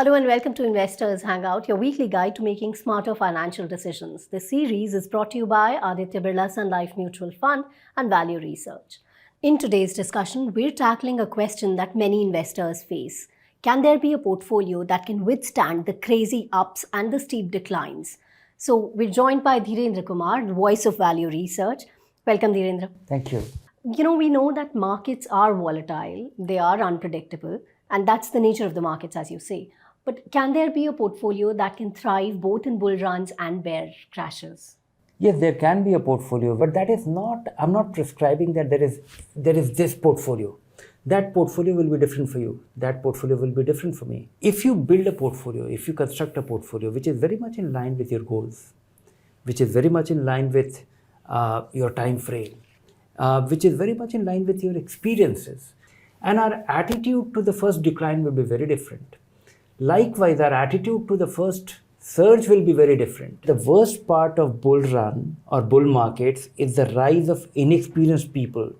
Hello and welcome to Investors Hangout, your weekly guide to making smarter financial decisions. This series is brought to you by Aditya, Birla Sun Life Mutual Fund and Value Research. In today's discussion, we're tackling a question that many investors face. Can there be a portfolio that can withstand the crazy ups and the steep declines? So we're joined by Dhirendra Kumar, the voice of Value Research. Welcome, Dhirendra. Thank you. We know that markets are volatile, they are unpredictable, and that's the nature of the markets, as you say. But can there be a portfolio that can thrive both in bull runs and bear crashes? Yes, there can be a portfolio, but that is not, I'm not prescribing that there is this portfolio. That portfolio will be different for you. That portfolio will be different for me. If you build a portfolio, if you construct a portfolio which is very much in line with your goals, which is very much in line with your time frame, which is very much in line with your experiences, and our attitude to the first decline will be very different. Likewise, our attitude to the first surge will be very different. The worst part of bull run or bull markets is the rise of inexperienced people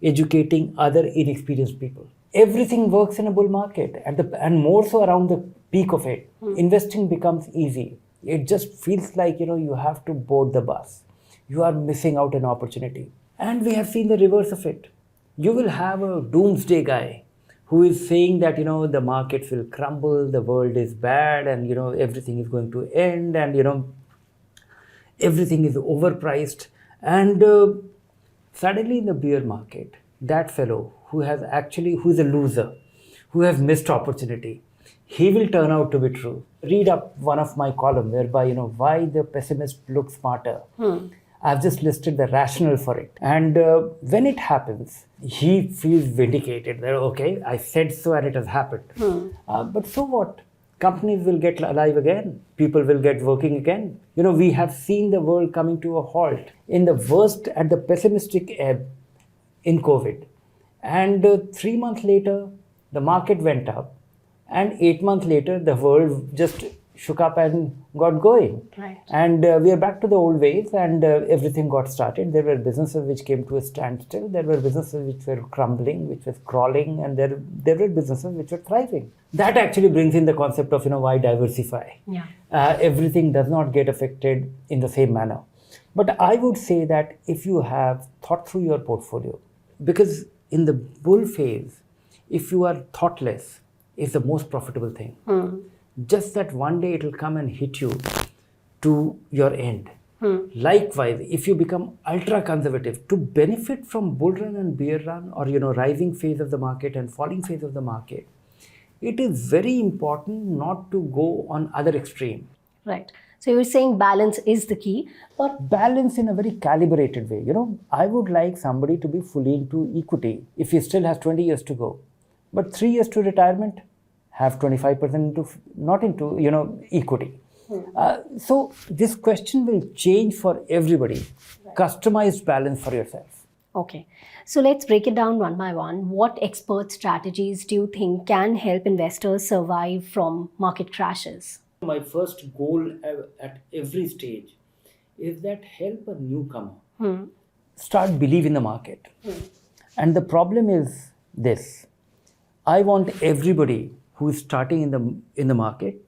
educating other inexperienced people. Everything works in a bull market and more so around the peak of it. Investing becomes easy. It just feels like, you have to board the bus. You are missing out an opportunity. And we have seen the reverse of it. You will have a doomsday guy who is saying that, the markets will crumble, the world is bad, and, everything is going to end, and, everything is overpriced. And suddenly in the bear market, that fellow who is a loser, who has missed opportunity, he will turn out to be true. Read up one of my columns whereby, why the pessimist looks smarter. I've just listed the rationale for it. And when it happens, he feels vindicated that, okay, I said so and it has happened. But so what? Companies will get alive again. People will get working again. We have seen the world coming to a halt in the worst and the pessimistic ebb in COVID. And 3 months later, the market went up. And 8 months later, the world just shook up and got going. Right. And we are back to the old ways, and everything got started. There were businesses which came to a standstill. There were businesses which were crumbling, which was crawling, and there were businesses which were thriving. That actually brings in the concept of, why diversify. Yeah. Everything does not get affected in the same manner. But I would say that if you have thought through your portfolio, because in the bull phase, if you are thoughtless, it's the most profitable thing. Just that one day it will come and hit you to your end. Likewise, if you become ultra conservative, to benefit from bull run and bear run, or rising phase of the market and falling phase of the market, it is very important not to go on other extreme. Right. So you're saying balance is the key, but balance in a very calibrated way. I would like somebody to be fully into equity if he still has 20 years to go, but 3 years to retirement, have 25% not into equity. So this question will change for everybody. Right. Customized balance for yourself. Okay. So let's break it down one by one. What expert strategies do you think can help investors survive from market crashes? My first goal at every stage is that help a newcomer start believing the market. And the problem is this. I want everybody who is starting in the market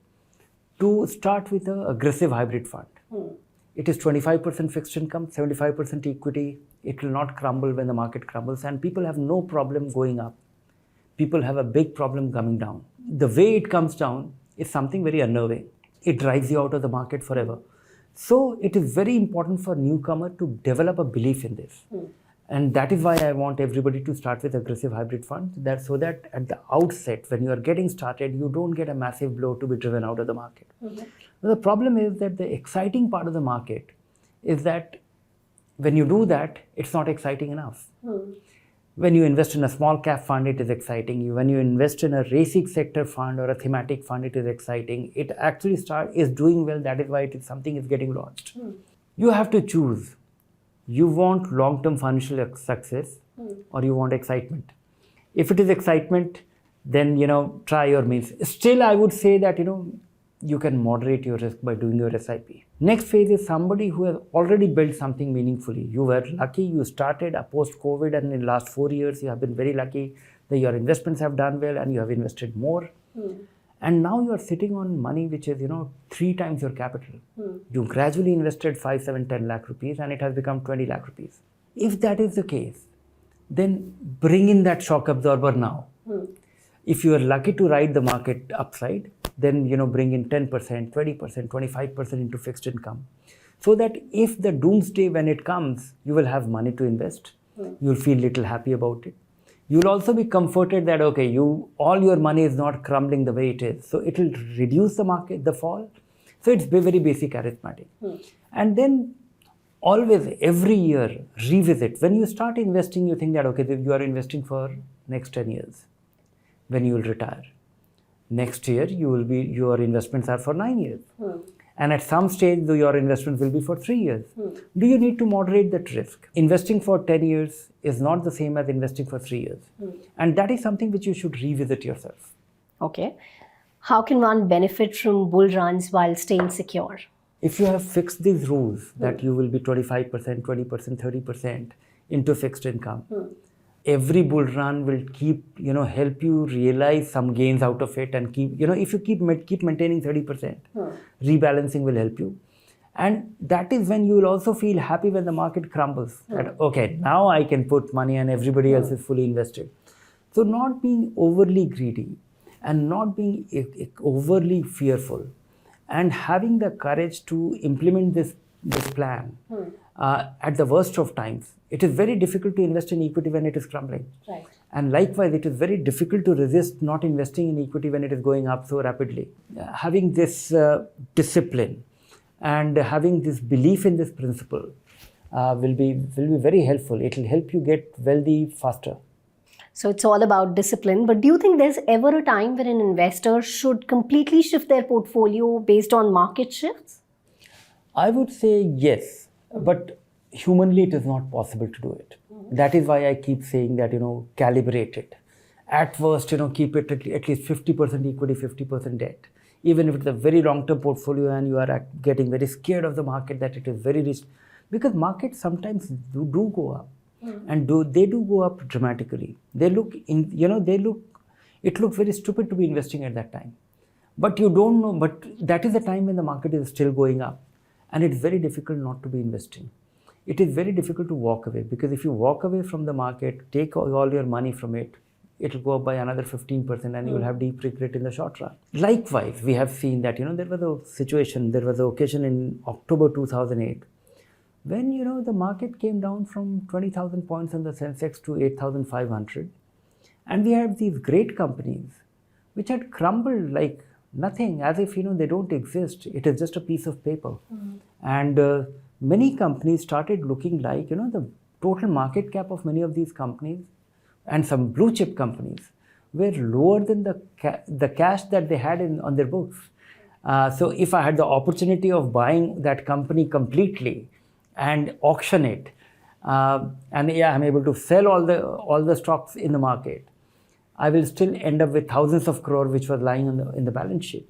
to start with an aggressive hybrid fund. It is 25% fixed income, 75% equity. It will not crumble when the market crumbles, and people have no problem going up. People have a big problem coming down. The way it comes down is something very unnerving. It drives you out of the market forever. So it is very important for a newcomer to develop a belief in this. And that is why I want everybody to start with aggressive hybrid funds, so that at the outset, when you are getting started, you don't get a massive blow to be driven out of the market. The problem is that the exciting part of the market is that when you do that, it's not exciting enough. When you invest in a small cap fund, it is exciting. When you invest in a racing sector fund or a thematic fund, it is exciting. It actually is doing well. That is why something is getting launched. You have to choose. You want long-term financial success or you want excitement. If it is excitement, then, try your means. Still, I would say that, you can moderate your risk by doing your SIP. Next phase is somebody who has already built something meaningfully. You were lucky, you started post-COVID, and in the last 4 years, you have been very lucky that your investments have done well and you have invested more. And now you are sitting on money which is, 3 times your capital. You gradually invested 5, 7, 10 lakh rupees and it has become 20 lakh rupees. If that is the case, then bring in that shock absorber now. If you are lucky to ride the market upside, then bring in 10%, 20%, 25% into fixed income. So that if the doomsday when it comes, you will have money to invest. You'll feel little happy about it. You'll also be comforted that okay, all your money is not crumbling the way it is. So it will reduce the fall. So it's very basic arithmetic. And then always every year revisit. When you start investing, you think that okay, you are investing for next 10 years. When you will retire. Next year, your investments are for 9 years. And at some stage, your investments will be for 3 years. Do you need to moderate that risk? Investing for 10 years is not the same as investing for 3 years. And that is something which you should revisit yourself. Okay. How can one benefit from bull runs while staying secure? If you have fixed these rules that you will be 25%, 20%, 30% into fixed income, every bull run will keep, help you realize some gains out of it and keep, if you keep maintaining 30%, rebalancing will help you. And that is when you will also feel happy when the market crumbles. That, okay, now I can put money and everybody else is fully invested. So not being overly greedy and not being overly fearful and having the courage to implement this plan at the worst of times. It is very difficult to invest in equity when it is crumbling. Right. And likewise, it is very difficult to resist not investing in equity when it is going up so rapidly. Having this discipline and having this belief in this principle will be very helpful. It will help you get wealthy faster. So it's all about discipline. But do you think there's ever a time when an investor should completely shift their portfolio based on market shifts? I would say yes, but humanly it is not possible to do it. That is why I keep saying that, calibrate it. At first, keep it at least 50% equity, 50% debt. Even if it's a very long-term portfolio and you are getting very scared of the market, that it is very risky. Because markets sometimes do go up. And they do go up dramatically. It looks very stupid to be investing at that time. But you don't know, but that is the time when the market is still going up. And it's very difficult not to be investing. It is very difficult to walk away, because if you walk away from the market, take all your money from it, it will go up by another 15% and you will have deep regret in the short run. Likewise, we have seen that, there was an occasion in October 2008 when, the market came down from 20,000 points on the Sensex to 8,500. And we had these great companies which had crumbled like nothing, as if, they don't exist. It is just a piece of paper. And many companies started looking like, the total market cap of many of these companies and some blue chip companies were lower than the cash that they had on their books. So if I had the opportunity of buying that company completely and auction it, and I'm able to sell all the stocks in the market, I will still end up with thousands of crore which was lying in the balance sheet.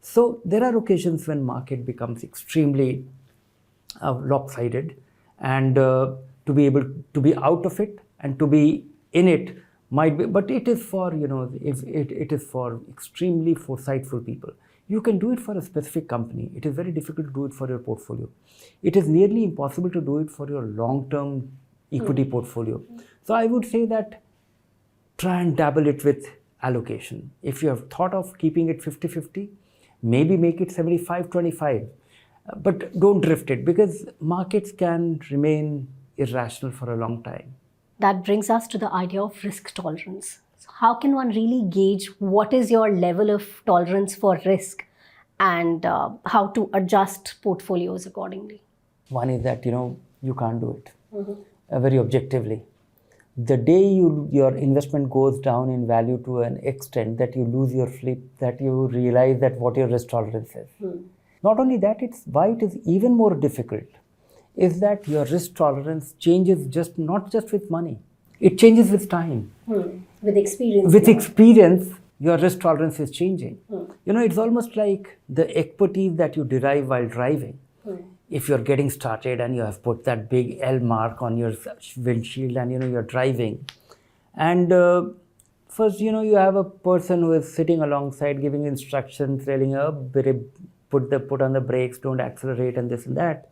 So there are occasions when market becomes extremely lopsided, and to be able to be out of it and to be in it might be, but it is for, it is for extremely foresightful people. You can do it for a specific company. It is very difficult to do it for your portfolio. It is nearly impossible to do it for your long-term equity portfolio. So I would say that try and dabble it with allocation. If you have thought of keeping it 50-50, maybe make it 75-25. But don't drift it, because markets can remain irrational for a long time. That brings us to the idea of risk tolerance. So how can one really gauge what is your level of tolerance for risk, and how to adjust portfolios accordingly? One is that, you can't do it very objectively. The day your investment goes down in value to an extent that you lose your flip, that you realize that what your risk tolerance is. Not only that, it's why it is even more difficult is that your risk tolerance changes not just with money. It changes with time. With experience. With experience, your risk tolerance is changing. It's almost like the equity that you derive while driving. If you're getting started and you have put that big L mark on your windshield and, you're driving. And First, you have a person who is sitting alongside, giving instructions, telling put on the brakes, don't accelerate, and this and that.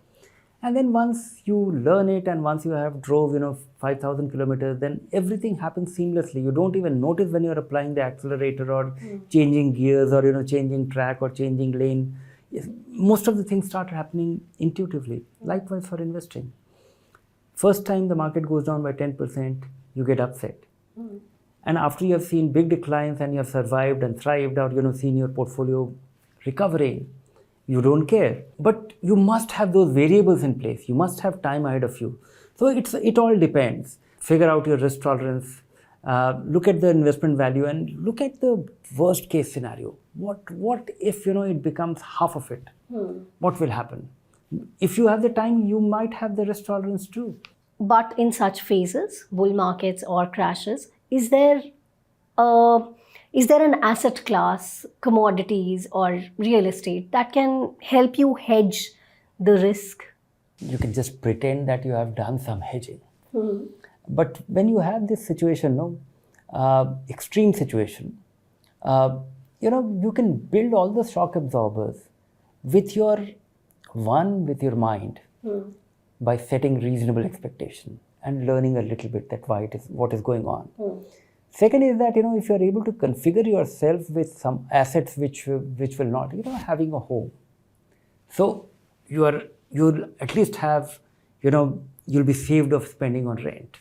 And then once you learn it, and once you have drove 5,000 kilometers, then everything happens seamlessly. You don't even notice when you're applying the accelerator or changing gears, or changing track or changing lane. Most of the things start happening intuitively. Likewise for investing. First time the market goes down by 10%, you get upset. And after you have seen big declines and you have survived and thrived, or seen your portfolio recovering, you don't care. But you must have those variables in place. You must have time ahead of you. So it all depends. Figure out your risk tolerance, look at the investment value, and look at the worst case scenario. What if it becomes half of it? What will happen? If you have the time, you might have the risk tolerance too. But in such phases, bull markets or crashes, is there an asset class, commodities or real estate that can help you hedge the risk? You can just pretend that you have done some hedging. But when you have this situation, extreme situation, you can build all the shock absorbers with your mind by setting reasonable expectation and learning a little bit that what is going on. Second is that, if you are able to configure yourself with some assets which will not, having a home. So you'll at least have, you'll be saved of spending on rent.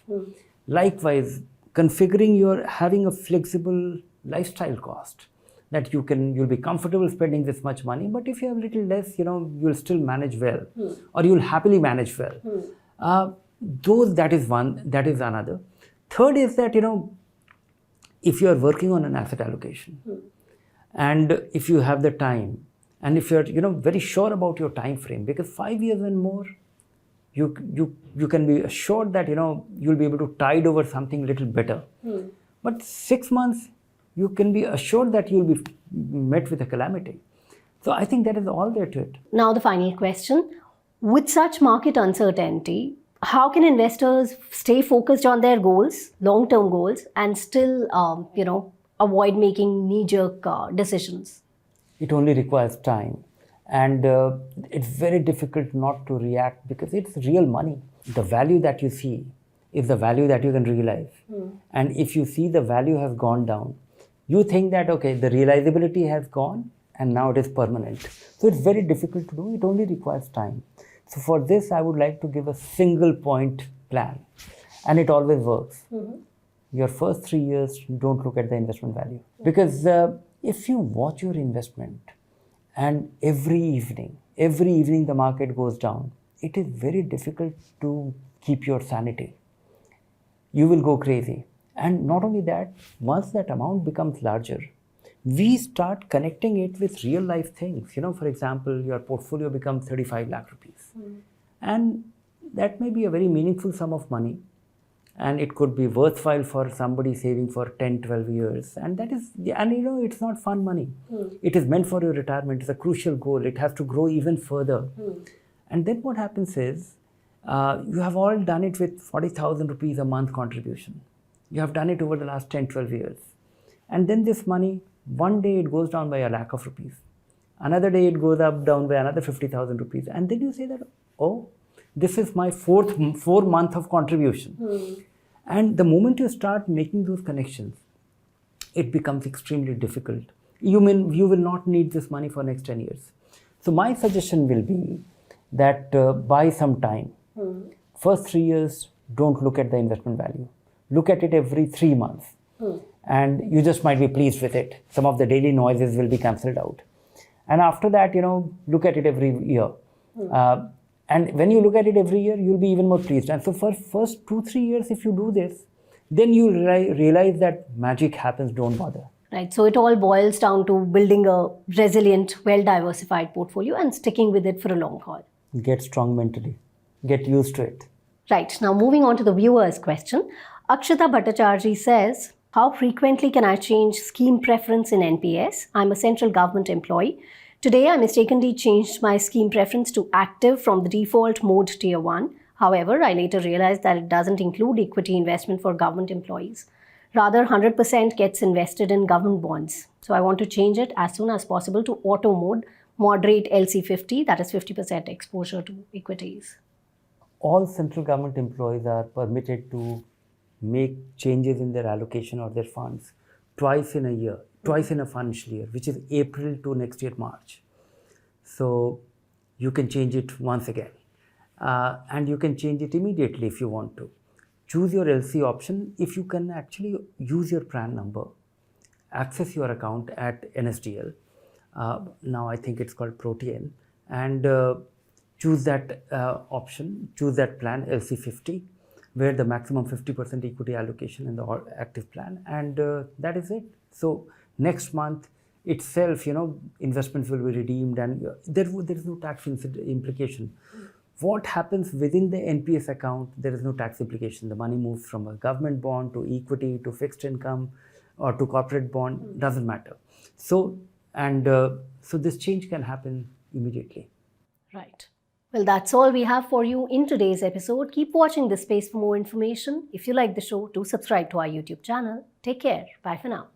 Likewise, having a flexible lifestyle cost that you'll be comfortable spending this much money, but if you have a little less, you'll still manage well, or you'll happily manage well. That is one, that is another. Third is that, if you are working on an asset allocation, and if you have the time, and if you're very sure about your time frame, because 5 years and more, you can be assured that you'll be able to tide over something a little better. But 6 months, you can be assured that you'll be met with a calamity. So I think that is all there to it. Now the final question: with such market uncertainty, how can investors stay focused on their goals, long-term goals, and still, avoid making knee-jerk decisions? It only requires time. And it's very difficult not to react because it's real money. The value that you see is the value that you can realize. And if you see the value has gone down, you think that, okay, the realizability has gone and now it is permanent. So it's very difficult to do. It only requires time. So for this, I would like to give a single point plan, and it always works. Your first 3 years, don't look at the investment value, because if you watch your investment and every evening the market goes down, it is very difficult to keep your sanity. You will go crazy. And not only that, once that amount becomes larger, we start connecting it with real life things. For example, your portfolio becomes 35 lakh rupees. And that may be a very meaningful sum of money. And it could be worthwhile for somebody saving for 10, 12 years. And it's not fun money. It is meant for your retirement. It's a crucial goal. It has to grow even further. And then what happens is, you have all done it with 40,000 rupees a month contribution. You have done it over the last 10, 12 years. And then this money, one day it goes down by a lakh of rupees. Another day it goes down by another 50,000 rupees. And then you say that, oh, this is my fourth month of contribution. And the moment you start making those connections, it becomes extremely difficult. You will not need this money for next 10 years. So my suggestion will be that buy some time. First 3 years, don't look at the investment value. Look at it every 3 months. And you just might be pleased with it. Some of the daily noises will be cancelled out. And after that, look at it every year. And when you look at it every year, you'll be even more pleased. And so for first 2-3 years, if you do this, then you realize that magic happens, don't bother. Right. So it all boils down to building a resilient, well-diversified portfolio and sticking with it for a long haul. Get strong mentally. Get used to it. Right. Now moving on to the viewer's question. Akshita Bhattacharji says, how frequently can I change scheme preference in NPS? I'm a central government employee. Today, I mistakenly changed my scheme preference to active from the default mode tier 1. However, I later realized that it doesn't include equity investment for government employees. Rather, 100% gets invested in government bonds. So I want to change it as soon as possible to auto mode, moderate LC50, that is 50% exposure to equities. All central government employees are permitted to make changes in their allocation or their funds twice in a year, twice in a financial year, which is April to next year March. So you can change it once again. And you can change it immediately if you want to. Choose your LC option if you can actually use your PRAN number, access your account at NSDL. Now I think it's called Protean, and choose that option, choose that plan LC50, where the maximum 50% equity allocation in the active plan, and that is it. So next month itself, investments will be redeemed, and there is no tax implication. What happens within the NPS account, there is no tax implication. The money moves from a government bond to equity to fixed income or to corporate bond, doesn't matter. So this change can happen immediately. Right. Well, that's all we have for you in today's episode. Keep watching this space for more information. If you like the show, do subscribe to our YouTube channel. Take care. Bye for now.